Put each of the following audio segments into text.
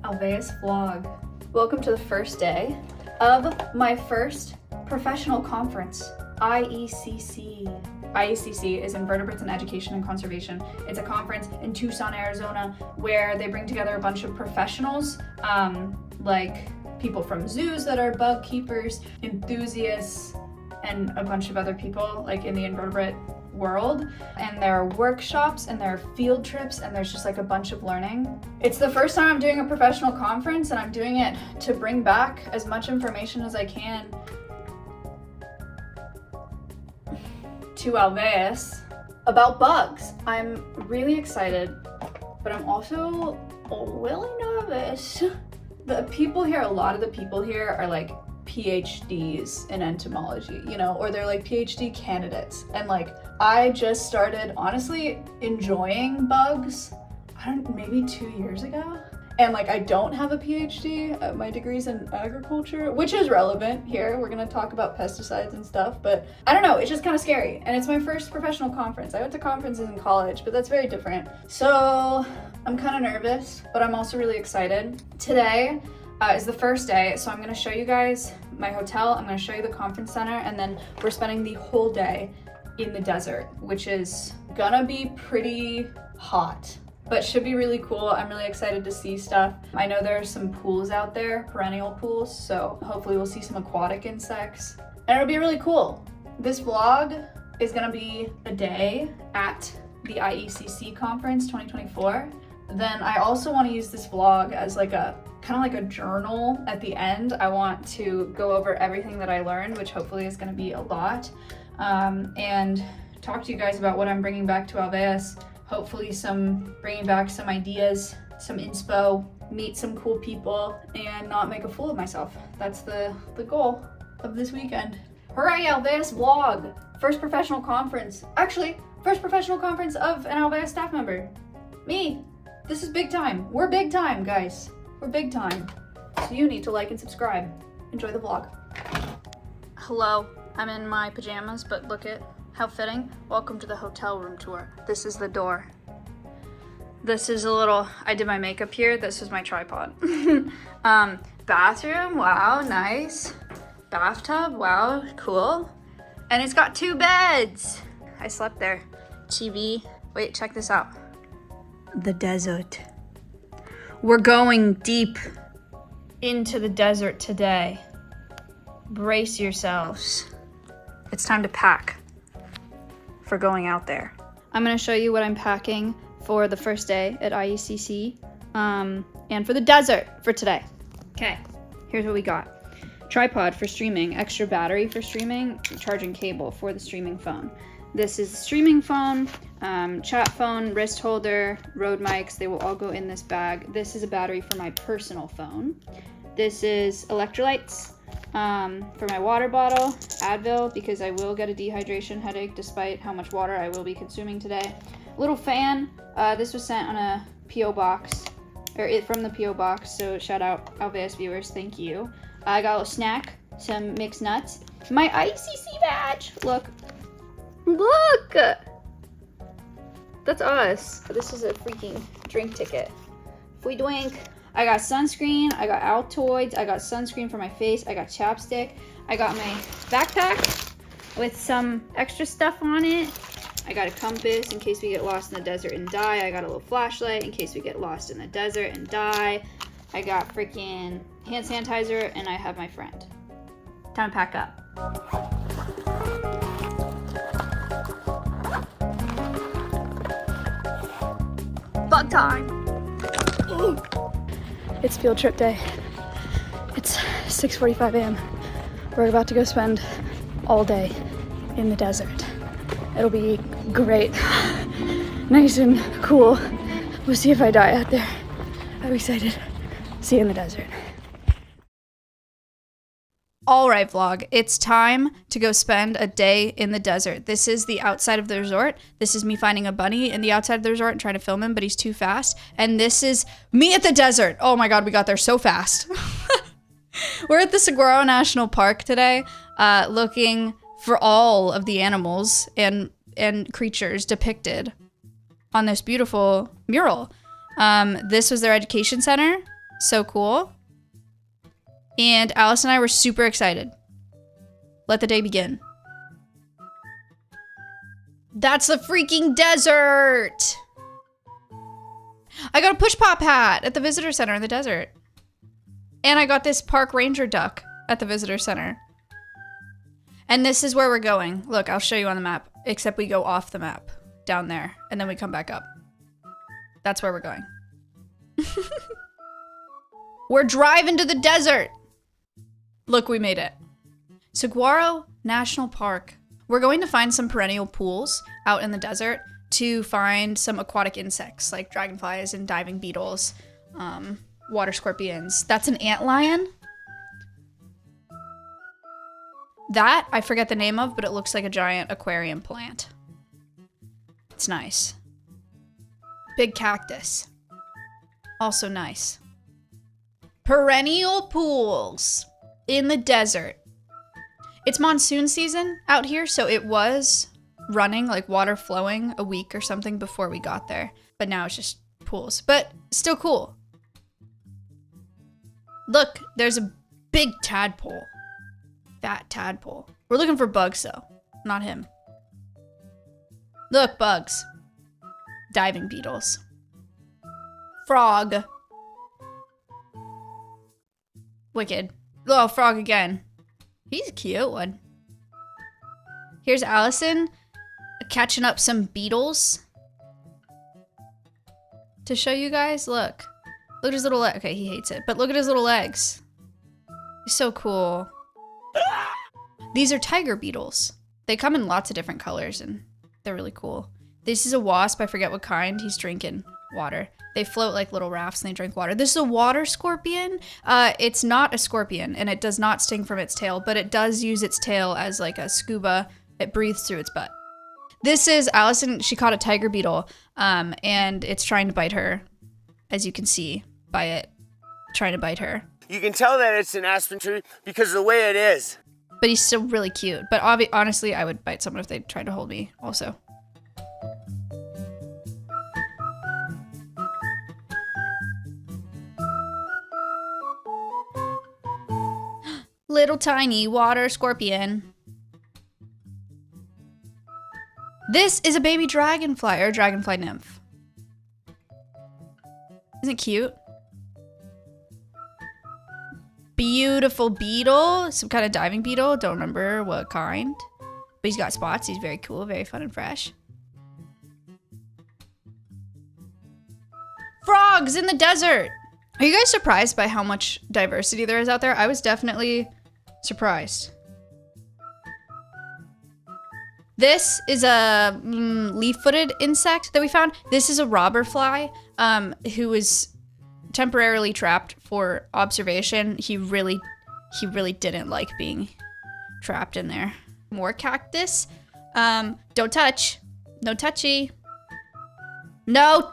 Alveus vlog. Welcome to the first day of my first professional conference, IECC. IECC is Invertebrates in Education and Conservation. It's a conference in Tucson, Arizona, where they bring together a bunch of professionals, like people from zoos that are bug keepers, enthusiasts, and a bunch of other people like in the invertebrate world. And there are workshops and there are field trips and there's just like a bunch of learning. It's the first time I'm doing a professional conference and I'm doing it to bring back as much information as I can to Alveus about bugs. I'm really excited, but I'm also really nervous. The people here, a lot of the people here are like PhDs in entomology, you know, or they're like PhD candidates. And like, I just started honestly enjoying bugs, maybe 2 years ago. And like, I don't have a PhD. My degree's in agriculture, which is relevant here. We're gonna talk about pesticides and stuff, but I don't know, it's just kind of scary. And it's my first professional conference. I went to conferences in college, but that's very different. So I'm kind of nervous, but I'm also really excited. Today is the first day, so I'm gonna show you guys my hotel, I'm gonna show you the conference center, and then we're spending the whole day in the desert, which is gonna be pretty hot, but should be really cool. I'm really excited to see stuff. I know there are some pools out there, perennial pools, so hopefully we'll see some aquatic insects, and it'll be really cool. This vlog is gonna be a day at the IECC conference 2024. Then I also want to use this vlog as like a kind of like a journal at the end. I want to go over everything that I learned, which hopefully is going to be a lot, and talk to you guys about what I'm bringing back to Alveus. Hopefully bringing back some ideas, some inspo, meet some cool people, and not make a fool of myself. That's the goal of this weekend. Hooray, Alveus vlog! First professional conference. Actually, first professional conference of an Alveus staff member. Me. This is big time. We're big time, guys. We're big time. So you need to like and subscribe. Enjoy the vlog. Hello, I'm in my pajamas, but look at how fitting. Welcome to the hotel room tour. This is the door. This is I did my makeup here. This is my tripod. Bathroom, wow, nice. Bathtub, wow, cool. And it's got 2 beds. I slept there. TV, wait, check this out. The desert. We're going deep into the desert today. Brace yourselves. It's time to pack for going out there. I'm gonna show you what I'm packing for the first day at IECC and for the desert for today. Okay, here's what we got. Tripod for streaming, extra battery for streaming, charging cable for the streaming phone. This is the streaming phone, chat phone, wrist holder, Rode mics. They will all go in this bag. This is a battery for my personal phone. This is electrolytes for my water bottle, Advil, because I will get a dehydration headache despite how much water I will be consuming today. Little fan. This was sent on a P.O. box, from the P.O. box, so shout out Alveus viewers, thank you. I got a little snack, some mixed nuts. My ICC badge, look. Look! That's us. This is a freaking drink ticket. If we drink. I got sunscreen, I got Altoids, I got sunscreen for my face, I got chapstick, I got my backpack with some extra stuff on it. I got a compass in case we get lost in the desert and die. I got a little flashlight in case we get lost in the desert and die. I got freaking hand sanitizer, and I have my friend. Time to pack up. Bug time! Ooh. It's field trip day. It's 6:45 a.m. We're about to go spend all day in the desert. It'll be great. Nice and cool. We'll see if I die out there. I'm excited. See you in the desert. All right, vlog, it's time to go spend a day in the desert. This is the outside of the resort. This is me finding a bunny in the outside of the resort and trying to film him, but he's too fast. And this is me at the desert. Oh my God, we got there so fast. We're at the Saguaro National Park today, looking for all of the animals and creatures depicted on this beautiful mural. This was their education center. So cool. And Alice and I were super excited. Let the day begin. That's the freaking desert! I got a push pop hat at the visitor center in the desert. And I got this park ranger duck at the visitor center. And this is where we're going. Look, I'll show you on the map. Except we go off the map. Down there. And then we come back up. That's where we're going. We're driving to the desert! Look, we made it. Saguaro National Park. We're going to find some perennial pools out in the desert to find some aquatic insects like dragonflies and diving beetles, water scorpions. That's an antlion. That, I forget the name of, but it looks like a giant aquarium plant. It's nice. Big cactus. Also nice. Perennial pools in the desert. It's monsoon season out here, so it was running, like water flowing a week or something before we got there. But now it's just pools, but still cool. Look, there's a big tadpole. Fat tadpole. We're looking for bugs though, not him. Look, bugs. Diving beetles. Frog. Wicked. Oh, frog again. He's a cute one. Here's Allison catching up some beetles to show you guys. Look. Look at his little leg. Okay, he hates it, but look at his little legs. He's so cool. These are tiger beetles. They come in lots of different colors and they're really cool. This is a wasp. I forget what kind. He's drinking water. They float like little rafts and they drink water. This is a water scorpion. It's not a scorpion and it does not sting from its tail, but it does use its tail as like a scuba. It breathes through its butt. This is Allison. She caught a tiger beetle and it's trying to bite her, as you can see by it trying to bite her. You can tell that it's an aspen tree because of the way it is. But he's still really cute. But honestly, I would bite someone if they tried to hold me also. Little tiny water scorpion. This is a baby dragonfly or dragonfly nymph. Isn't it cute? Beautiful beetle. Some kind of diving beetle. Don't remember what kind. But he's got spots. He's very cool. Very fun and fresh. Frogs in the desert. Are you guys surprised by how much diversity there is out there? I was definitely surprised. This is a leaf-footed insect that we found. This is a robber fly who was temporarily trapped for observation. He really didn't like being trapped in there. More cactus. Don't touch. No touchy. No.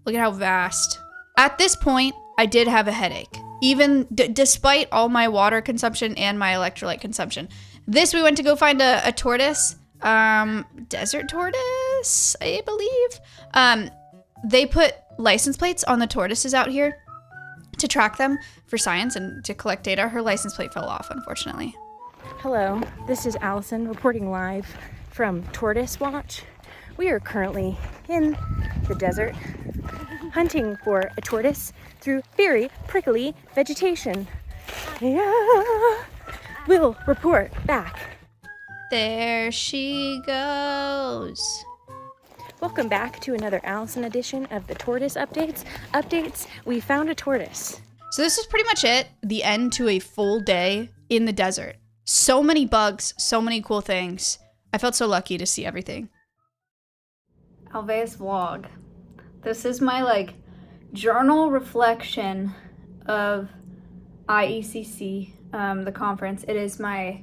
Look at how vast. At this point, I did have a headache. Even despite all my water consumption and my electrolyte consumption. We went to go find a tortoise. Desert tortoise, I believe. They put license plates on the tortoises out here to track them for science and to collect data. Her license plate fell off, unfortunately. Hello, this is Allison reporting live from Tortoise Watch. We are currently in the desert hunting for a tortoise through very prickly vegetation. Yeah, we'll report back. There she goes. Welcome back to another Allison edition of the Tortoise Updates. We found a tortoise. So this is pretty much it. The end to a full day in the desert. So many bugs, so many cool things. I felt so lucky to see everything. Alveus vlog. This is my journal reflection of IECC, the conference. It is my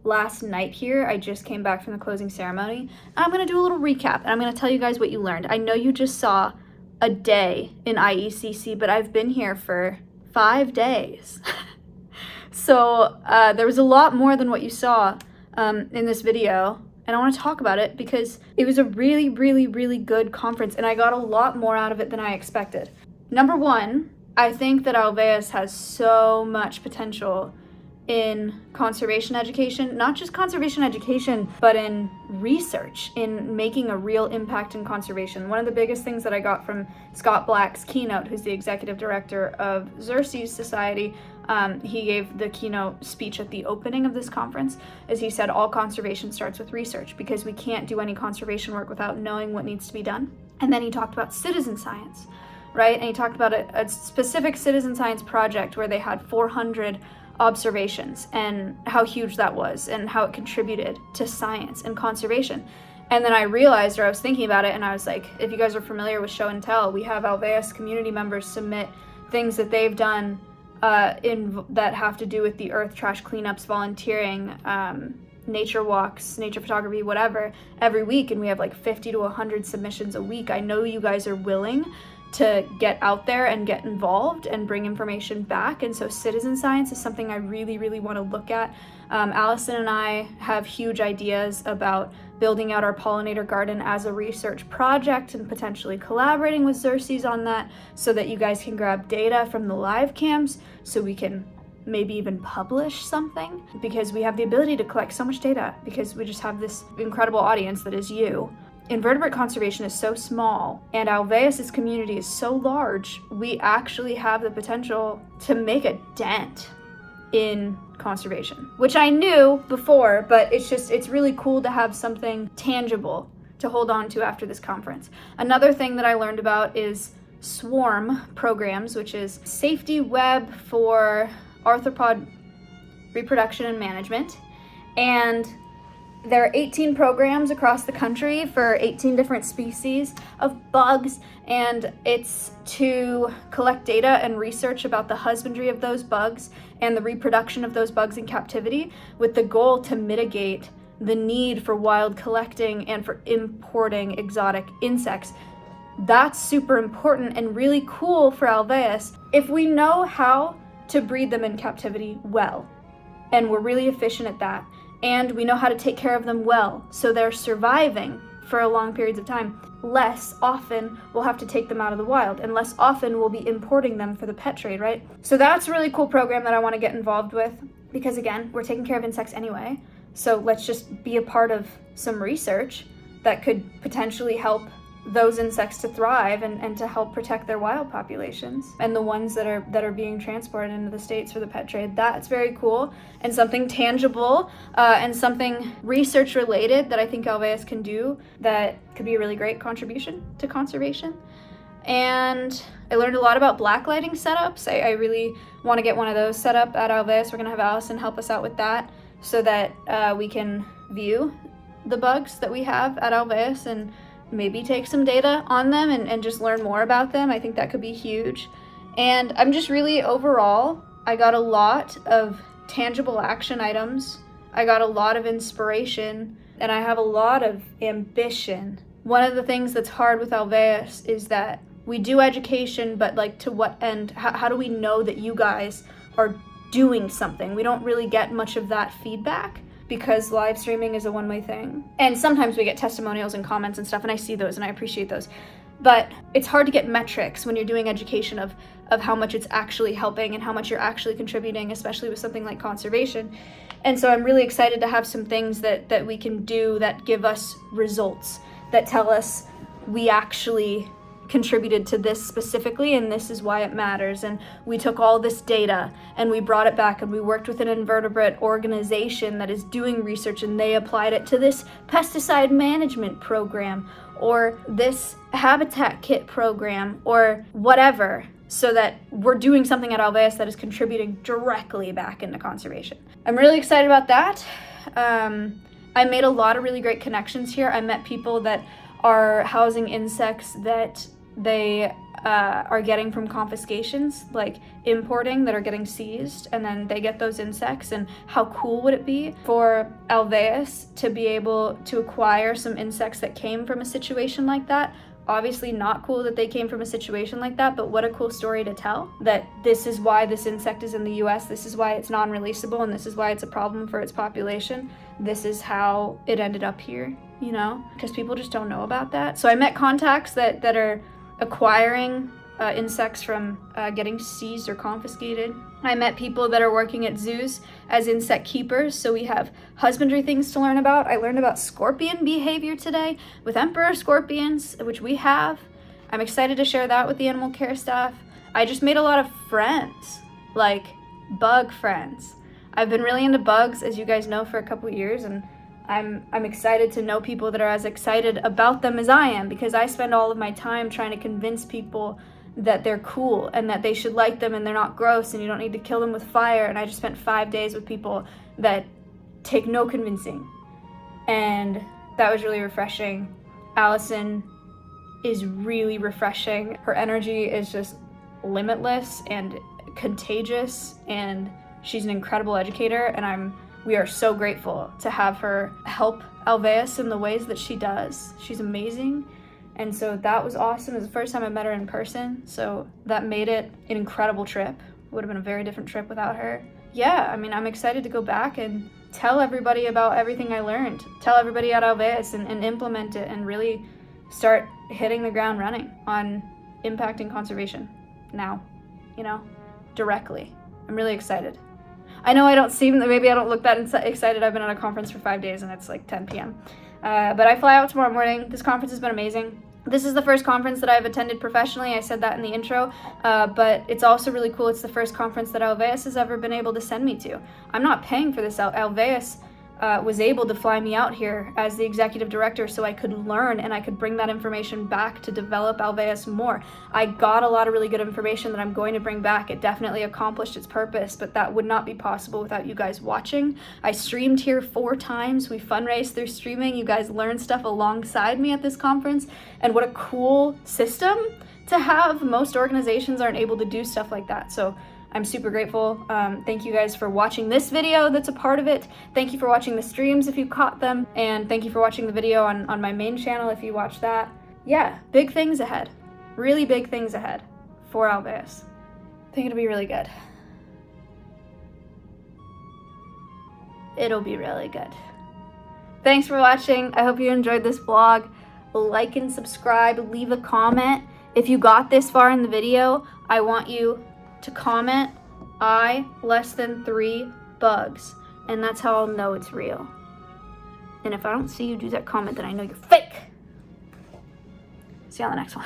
last night here. I just came back from the closing ceremony. And I'm gonna do a little recap and I'm gonna tell you guys what you learned. I know you just saw a day in IECC, but I've been here for 5 days. So there was a lot more than what you saw in this video. And I want to talk about it because it was a really, really, really good conference and I got a lot more out of it than I expected. Number one, I think that Alveus has so much potential in conservation education, not just conservation education, but in research, in making a real impact in conservation. One of the biggest things that I got from Scott Black's keynote, who's the executive director of Xerces Society, he gave the keynote speech at the opening of this conference, as he said, all conservation starts with research, because we can't do any conservation work without knowing what needs to be done. And then he talked about citizen science, right? And he talked about a specific citizen science project where they had 400 observations and how huge that was and how it contributed to science and conservation. And then I realized, or I was thinking about it, and I was like, if you guys are familiar with show and tell, we have Alveus community members submit things that they've done that have to do with the earth, trash cleanups, volunteering, nature walks, nature photography, whatever, every week, and we have like 50 to 100 submissions a week. I know you guys are willing to get out there and get involved and bring information back, and so citizen science is something I really, really want to look at. Allison and I have huge ideas about building out our pollinator garden as a research project and potentially collaborating with Xerces on that, so that you guys can grab data from the live cams, so we can maybe even publish something, because we have the ability to collect so much data because we just have this incredible audience that is you. Invertebrate conservation is so small and Alveus' community is so large, we actually have the potential to make a dent in conservation, which I knew before, but it's really cool to have something tangible to hold on to after this conference. Another thing that I learned about is swarm programs, which is safety web for arthropod reproduction and management. And there are 18 programs across the country for 18 different species of bugs, and it's to collect data and research about the husbandry of those bugs and the reproduction of those bugs in captivity, with the goal to mitigate the need for wild collecting and for importing exotic insects. That's super important and really cool for Alveus if we know how to breed them in captivity well, and we're really efficient at that. And we know how to take care of them well, so they're surviving for long periods of time. Less often we'll have to take them out of the wild, and less often we'll be importing them for the pet trade, right? So that's a really cool program that I want to get involved with, because again, we're taking care of insects anyway, so let's just be a part of some research that could potentially help those insects to thrive and to help protect their wild populations and the ones that are being transported into the States for the pet trade. That's very cool and something tangible and something research related that I think Alveus can do that could be a really great contribution to conservation. And I learned a lot about blacklighting setups. I really want to get one of those set up at Alveus. We're going to have Allison help us out with that so that we can view the bugs that we have at Alveus and maybe take some data on them and just learn more about them. I think that could be huge. And I'm just really, overall, I got a lot of tangible action items. I got a lot of inspiration, and I have a lot of ambition. One of the things that's hard with Alveus is that we do education, but like to what end? How do we know that you guys are doing something? We don't really get much of that feedback, because live streaming is a one-way thing. And sometimes we get testimonials and comments and stuff, and I see those and I appreciate those. But it's hard to get metrics when you're doing education of how much it's actually helping and how much you're actually contributing, especially with something like conservation. And so I'm really excited to have some things that we can do that give us results, that tell us we actually contributed to this specifically and this is why it matters, and we took all this data and we brought it back and we worked with an invertebrate organization that is doing research and they applied it to this pesticide management program or this habitat kit program or whatever, so that we're doing something at Alveus that is contributing directly back into conservation. I'm really excited about that. I made a lot of really great connections here. I met people that are housing insects that they are getting from confiscations, like importing, that are getting seized, and then they get those insects. And how cool would it be for Alveus to be able to acquire some insects that came from a situation like that? Obviously not cool that they came from a situation like that, but what a cool story to tell, that this is why this insect is in the US, this is why it's non-releasable, and this is why it's a problem for its population. This is how it ended up here, you know, because people just don't know about that. So I met contacts that are acquiring insects from getting seized or confiscated. I met people that are working at zoos as insect keepers, so we have husbandry things to learn about. I learned about scorpion behavior today with emperor scorpions, which we have. I'm excited to share that with the animal care staff. I just made a lot of friends, like bug friends. I've been really into bugs, as you guys know, for a couple years, and I'm excited to know people that are as excited about them as I am, because I spend all of my time trying to convince people that they're cool and that they should like them and they're not gross and you don't need to kill them with fire. And I just spent 5 days with people that take no convincing, and that was really refreshing. Allison is really refreshing. Her energy is just limitless and contagious, and she's an incredible educator, and we are so grateful to have her help Alveus in the ways that she does. She's amazing. And so that was awesome. It was the first time I met her in person, so that made it an incredible trip. It would have been a very different trip without her. Yeah, I mean, I'm excited to go back and tell everybody about everything I learned. Tell everybody at Alveus and implement it and really start hitting the ground running on impacting conservation now, you know, directly. I'm really excited. I know I don't seem, maybe I don't look that excited. I've been at a conference for 5 days and it's like 10 p.m. But I fly out tomorrow morning. This conference has been amazing. This is the first conference that I've attended professionally. I said that in the intro, but it's also really cool. It's the first conference that Alveus has ever been able to send me to. I'm not paying for this. Alveus was able to fly me out here as the executive director so I could learn and I could bring that information back to develop Alveus more. I got a lot of really good information that I'm going to bring back. It definitely accomplished its purpose, but that would not be possible without you guys watching. I streamed here 4 times. We fundraised through streaming. You guys learned stuff alongside me at this conference, and what a cool system to have. Most organizations aren't able to do stuff like that, so I'm super grateful. Thank you guys for watching this video that's a part of it. Thank you for watching the streams if you caught them. And thank you for watching the video on my main channel if you watched that. Yeah, big things ahead. Really big things ahead for Alveus. I think it'll be really good. It'll be really good. Thanks for watching. I hope you enjoyed this vlog. Like and subscribe, leave a comment. If you got this far in the video, I want you to comment I less than 3 bugs, and that's how I'll know it's real. And if I don't see you do that comment, then I know you're fake. See you on the next one.